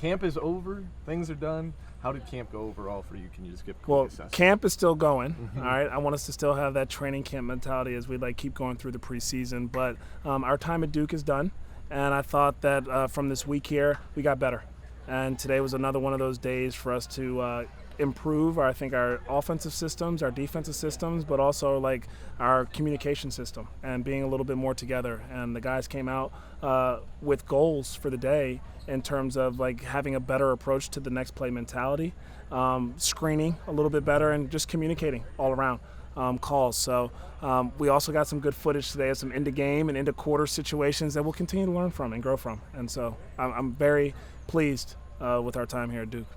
Camp is over. Things are done. How did camp go overall for you? Can you just give a quick assessment? Camp is still going. All right. I want us to still have that training camp mentality as we keep going through the preseason. But our time at Duke is done, and I thought that from this week here we got better. And today was another one of those days for us to improve our offensive systems, our defensive systems, but also our communication system and being a little bit more together. And the guys came out with goals for the day in terms of having a better approach to the next play mentality, screening a little bit better, and just communicating all around. Calls. So we also got some good footage today of some end-of-game and end-of-quarter situations that we'll continue to learn from and grow from. And so I'm very pleased with our time here at Duke.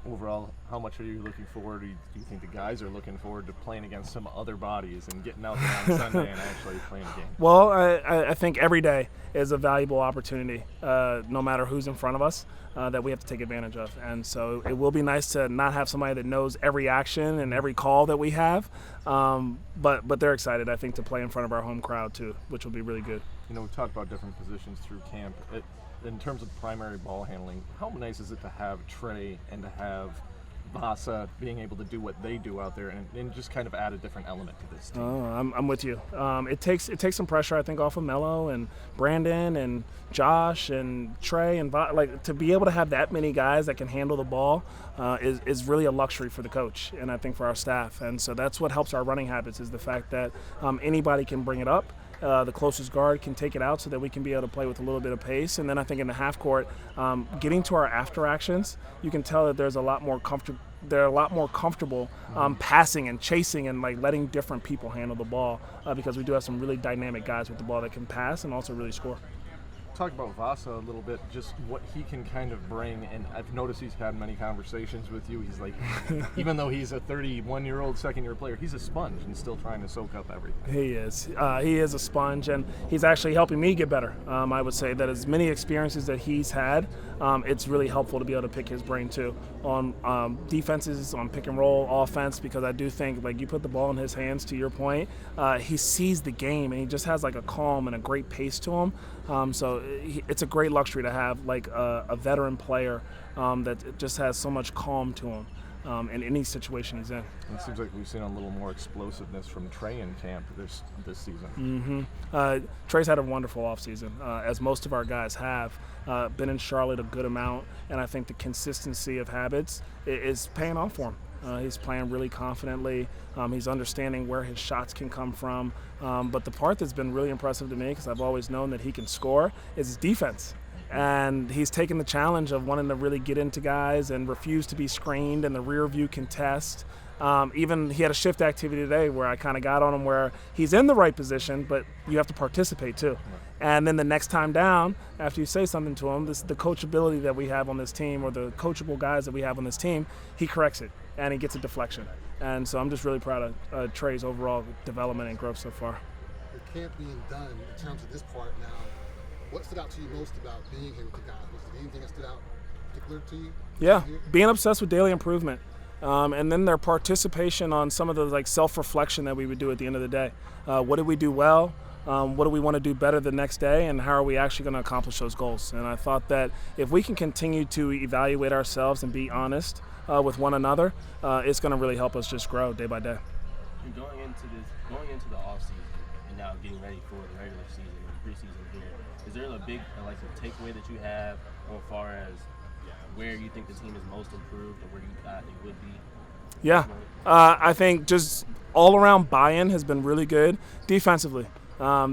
Overall, how much are you looking forward? Do you think the guys are looking forward to playing against some other bodies and getting out there on Sunday and actually playing a game? Well, I think every day is a valuable opportunity, no matter who's in front of us, that we have to take advantage of. And so it will be nice to not have somebody that knows every action and every call that we have, but they're excited, I think, to play in front of our home crowd too, which will be really good. We talked about different positions through camp. In terms of primary ball handling, how nice is it to have Tre and to have Vasa being able to do what they do out there and just kind of add a different element to this team? Oh, I'm with you. It takes some pressure, I think, off of Melo and Brandon and Josh and Tre and to be able to have that many guys that can handle the ball is really a luxury for the coach and I think for our staff. And so that's what helps our running habits is the fact that anybody can bring it up. The closest guard can take it out so that we can be able to play with a little bit of pace. And then I think in the half court, getting to our after actions, you can tell that they're a lot more comfortable passing and chasing and letting different people handle the ball because we do have some really dynamic guys with the ball that can pass and also really score. Talk about Vasa a little bit, just what he can kind of bring, and I've noticed he's had many conversations with you. He's even though he's a 31-year-old second-year player, he's a sponge and still trying to soak up everything. He is. He is a sponge, and he's actually helping me get better. I would say that as many experiences that he's had, it's really helpful to be able to pick his brain too on defenses, on pick and roll, offense, because I do think you put the ball in his hands, to your point, he sees the game and he just has a calm and a great pace to him. So it's a great luxury to have a veteran player that just has so much calm to him in any situation he's in. It seems like we've seen a little more explosiveness from Tre in camp this season. Tre's had a wonderful offseason, as most of our guys have. Been in Charlotte a good amount, and I think the consistency of habits is paying off for him. He's playing really confidently. He's understanding where his shots can come from. But the part that's been really impressive to me, because I've always known that he can score, is his defense. And he's taken the challenge of wanting to really get into guys and refuse to be screened in the rear view contest. Even he had a shift activity today where I kind of got on him where he's in the right position, but you have to participate too. Right. And then the next time down, after you say something to him, the coachability that we have on this team, or the coachable guys that we have on this team, he corrects it and he gets a deflection. And so I'm just really proud of Tre's overall development and growth so far. The camp being done in terms of this part now, what stood out to you most about being here with the guys? Was there anything that stood out particular to you? Yeah, being obsessed with daily improvement. And then their participation on some of the self-reflection that we would do at the end of the day. What did we do well? What do we want to do better the next day? And how are we actually going to accomplish those goals? And I thought that if we can continue to evaluate ourselves and be honest with one another, it's going to really help us just grow day by day. And going into the off season and now getting ready for the regular season and preseason here, is there a big a takeaway that you have as far as where you think the team is most improved and where you thought it would be? Yeah, I think just all-around buy-in has been really good defensively.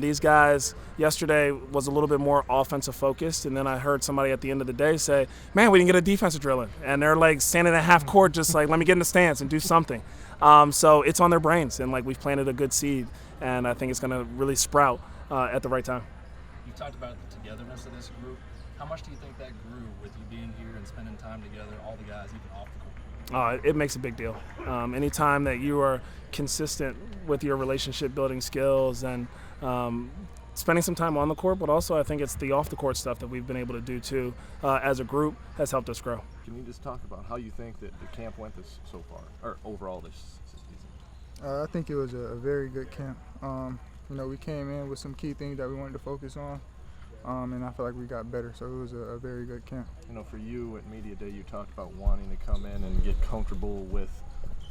These guys yesterday was a little bit more offensive focused, and then I heard somebody at the end of the day say, man, we didn't get a defensive drill in. And they're standing at half court just let me get in the stance and do something. So it's on their brains, and we've planted a good seed, and I think it's going to really sprout at the right time. You talked about the togetherness of this group. How much do you think that grew with you being here and spending time together, all the guys, even off the court? It makes a big deal. Anytime that you are consistent with your relationship building skills and spending some time on the court, but also I think it's the off the court stuff that we've been able to do too as a group has helped us grow. Can you just talk about how you think that the camp went so far, or overall this season? I think it was a very good camp. We came in with some key things that we wanted to focus on. and I feel like we got better. So it was a very good camp. You know, for you at Media Day, you talked about wanting to come in and get comfortable with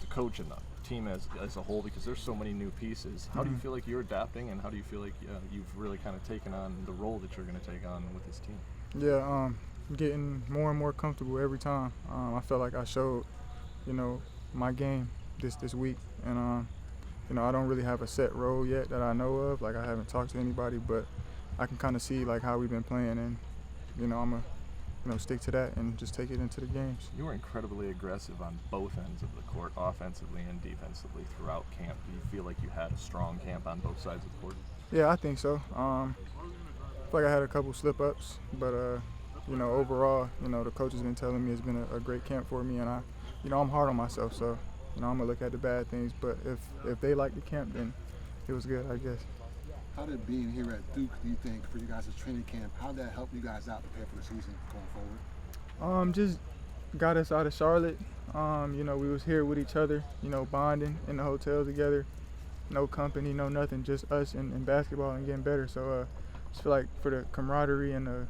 the coach and the team as a whole, because there's so many new pieces. How do you feel like you're adapting, and how do you feel like you've really kind of taken on the role that you're going to take on with this team? Yeah, getting more and more comfortable every time. I felt like I showed, my game this week, and I don't really have a set role yet that I know of. Like, I haven't talked to anybody, but I can kind of see like how we've been playing, and I'm gonna stick to that and just take it into the games. You were incredibly aggressive on both ends of the court, offensively and defensively, throughout camp. Do you feel like you had a strong camp on both sides of the court? Yeah, I think so. I feel like I had a couple slip-ups, but overall, the coach has been telling me it's been a great camp for me, and I'm hard on myself, so I'm gonna look at the bad things. But if they like the camp, then it was good, I guess. How did being here at Duke, do you think, for you guys' training camp, how did that help you guys out prepare for the season going forward? Just got us out of Charlotte. We was here with each other, bonding in the hotel together. No company, no nothing, just us and basketball and getting better. So just feel like for the camaraderie and the,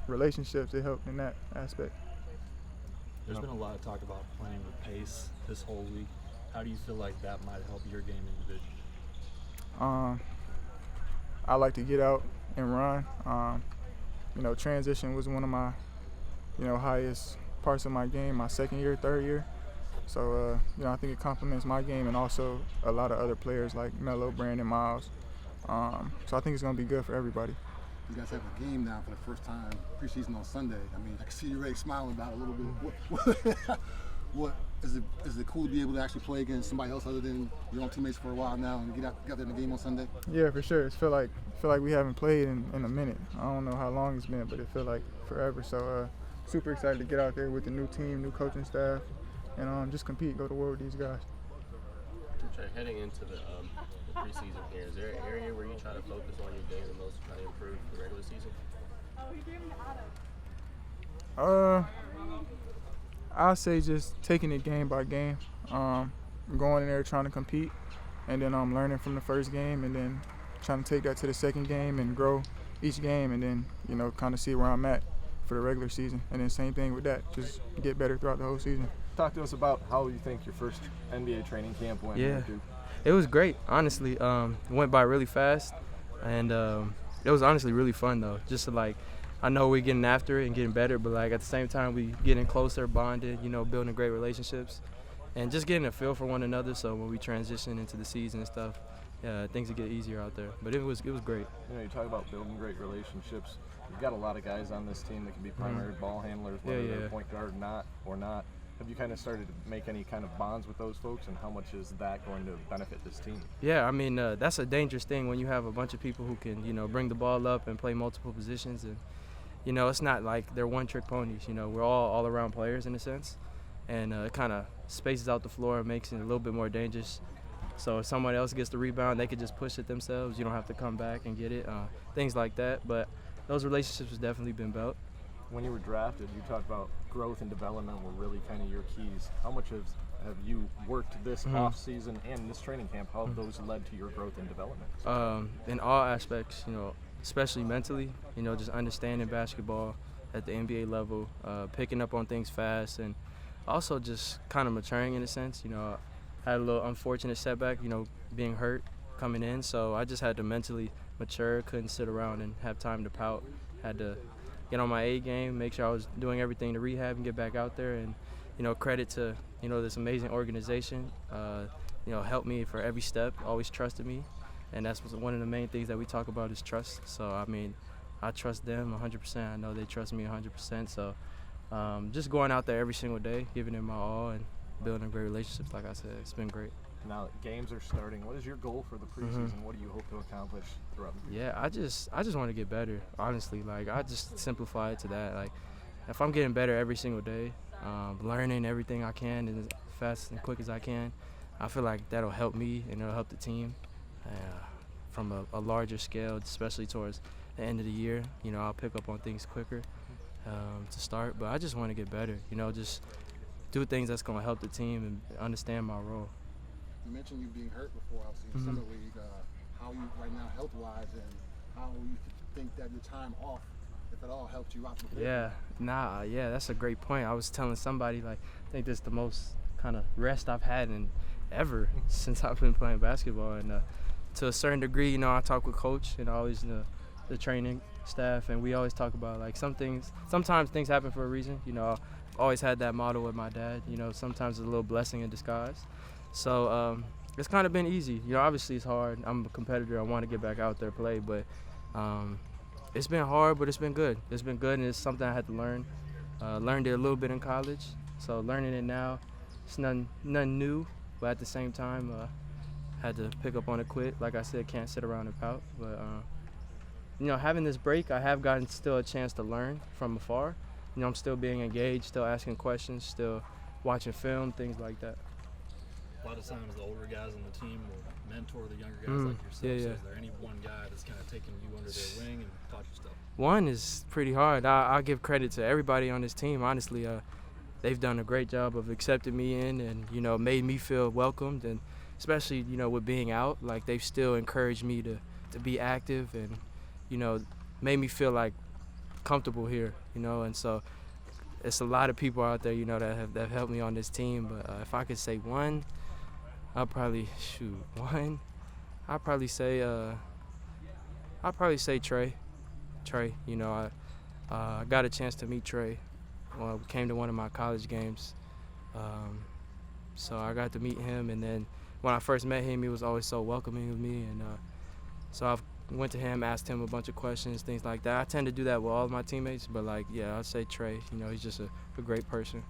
relationships, it helped in that aspect. There's been a lot of talk about playing with pace this whole week. How do you feel like that might help your game individually? I like to get out and run. Transition was one of my, highest parts of my game, my second year, third year. So, I think it complements my game and also a lot of other players like Melo, Brandon, Miles. So I think it's going to be good for everybody. You guys have a game now for the first time preseason on Sunday. I mean, I can see you already smiling about it a little bit. What is it cool to be able to actually play against somebody else other than your own teammates for a while now and get out there in the game on Sunday? Yeah, for sure. It feel like we haven't played in a minute. I don't know how long it's been, but it feel like forever. So super excited to get out there with the new team, new coaching staff, and just compete, go to war with these guys. Tre, heading into the preseason here, is there an area where you try to focus on your game the most to try to improve the regular season? I'll say just taking it game by game, going in there trying to compete, and then learning from the first game, and then trying to take that to the second game and grow each game, and then kind of see where I'm at for the regular season, and then same thing with that, just get better throughout the whole season. Talk to us about how you think your first NBA training camp went. Yeah, it was great, honestly. It went by really fast, and it was honestly really fun though. Just to I know we're getting after it and getting better, but at the same time we getting closer, bonded, building great relationships, and just getting a feel for one another. So when we transition into the season and stuff, things will get easier out there. But it was great. You talk about building great relationships. You've got a lot of guys on this team that can be primary ball handlers, whether they're point guard or not. Have you kind of started to make any kind of bonds with those folks, and how much is that going to benefit this team? Yeah, I mean, that's a dangerous thing when you have a bunch of people who can, bring the ball up and play multiple positions. And, it's not like they're one-trick ponies. We're all around players in a sense. And it kind of spaces out the floor and makes it a little bit more dangerous. So if somebody else gets the rebound, they could just push it themselves. You don't have to come back and get it, things like that. But those relationships have definitely been built. When you were drafted, you talked about growth and development were really kind of your keys. How much have you worked this off season and this training camp? How have those led to your growth and development? In all aspects, especially mentally, just understanding basketball at the NBA level, picking up on things fast, and also just kind of maturing in a sense. I had a little unfortunate setback, being hurt coming in, so I just had to mentally mature, couldn't sit around and have time to pout. Had to get on my A game, make sure I was doing everything to rehab and get back out there. And, credit to, this amazing organization, helped me for every step, always trusted me. And that's one of the main things that we talk about is trust. So, I mean, I trust them 100%. I know they trust me 100%. So, just going out there every single day, giving it my all and building great relationships, like I said, it's been great. Now that games are starting, what is your goal for the preseason? What do you hope to accomplish throughout the season? Yeah, I just want to get better, honestly. I just simplify it to that. If I'm getting better every single day, learning everything I can and as fast and quick as I can, I feel like that'll help me and it'll help the team from a larger scale, especially towards the end of the year. I'll pick up on things quicker to start, but I just want to get better, just do things that's going to help the team and understand my role. You mentioned you being hurt before, obviously, in Summer League. How are you right now health-wise, and how are you think that your time off, if at all, helped you out? Yeah, that's a great point. I was telling somebody, like, I think this is the most kind of rest I've had in ever since I've been playing basketball. And to a certain degree, you know, I talk with coach and always the training staff, and we always talk about, like, sometimes things happen for a reason. You know, I've always had that motto with my dad, you know, sometimes it's a little blessing in disguise. So it's kind of been easy. You know, obviously it's hard. I'm a competitor. I want to get back out there, play, but it's been hard, but it's been good. It's been good, and it's something I had to learn. Learned it a little bit in college, so learning it now, it's nothing new, but at the same time, had to pick up on it quick. Like I said, can't sit around and pout. But you know, having this break, I have gotten still a chance to learn from afar. You know, I'm still being engaged, still asking questions, still watching film, things like that. A lot of times the older guys on the team will mentor the younger guys like yourself. Yeah. So is there any one guy that's kind of taken you under their wing and taught you stuff? One is pretty hard. I'll give credit to everybody on this team. Honestly, they've done a great job of accepting me in and, you know, made me feel welcomed. And especially, you know, with being out, like, they've still encouraged me to be active and, you know, made me feel like comfortable here, you know. And so it's a lot of people out there, you know, that have helped me on this team. But if I could say one, I'll probably say Tre. Tre, you know, I got a chance to meet Tre. Well, we came to one of my college games, so I got to meet him. And then when I first met him, he was always so welcoming of me, and so I went to him, asked him a bunch of questions, things like that. I tend to do that with all of my teammates, but, like, yeah, I'd say Tre. You know, he's just a great person.